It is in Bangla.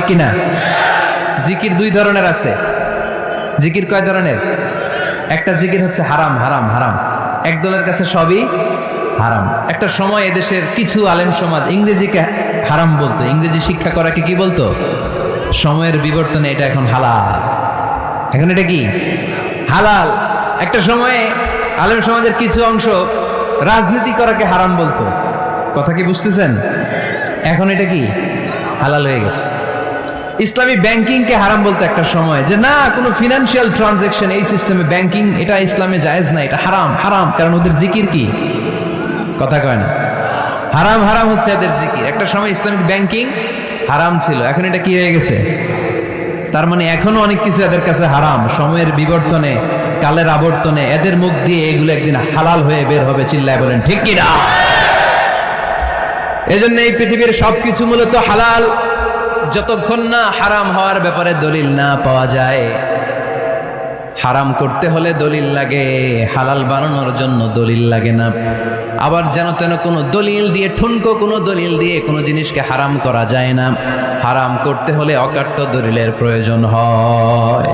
কিনা? জিকির দুই ধরনের আছে। জিকির কয় ধরনের? একটা জিকির হচ্ছে হারাম হারাম হারাম, একদলের কাছে সবই হারাম। একটা সময় এদেশের কিছু আলেম সমাজ ইংরেজিকে হারাম বলতো, ইংরেজি শিক্ষা করাকে কি বলতো? সময়ের বিবর্তনে এটা এখন হালাল। এখন এটা কি হালাল। একটা সময়ে আলেম সমাজের কিছু অংশ রাজনীতি করাকে হারাম বলতো, কথা কি বুঝতেছেন? এখন এটা কি হালাল হয়ে গেছে। ইসলামী ব্যাংকিংকে হারাম বলতো একটা সময়, যে না কোনো ফিনান্সিয়াল ট্রানজাকশন এই সিস্টেমে ব্যাংকিং এটা ইসলামে জায়েজ না, এটা হারাম হারাম, কারণ ওদের জিকির কি, কথা কয় না, হারাম হারাম হচ্ছে এদের জিকির। একটা সময় ইসলামিক ব্যাংকিং হারাম ছিল, এখন এটা কি হয়ে গেছে? তার মানে এখনো অনেক কিছু এদের কাছে হারাম। সময়ের বিবর্তনে, কালের আবর্তনে এদের মুখ দিয়ে এগুলো একদিন হালাল হয়ে বের হবে। চিল্লায় বলেন ঠিক কি না? এজন্য এই পৃথিবীর সবকিছু মূলত হালাল, যতক্ষণ না হারাম হওয়ার ব্যাপারে দলিল না পাওয়া যায়। হারাম করতে হলে দলিল লাগে, হালাল বানানোর জন্য দলিল লাগে না। আবার যেন তেন কোনো দলিল দিয়ে, ঠুনকো কোনো দলিল দিয়ে কোনো জিনিসকে হারাম করা যায় না। হারাম করতে হলে অকাট্য দলিলের প্রয়োজন হয়।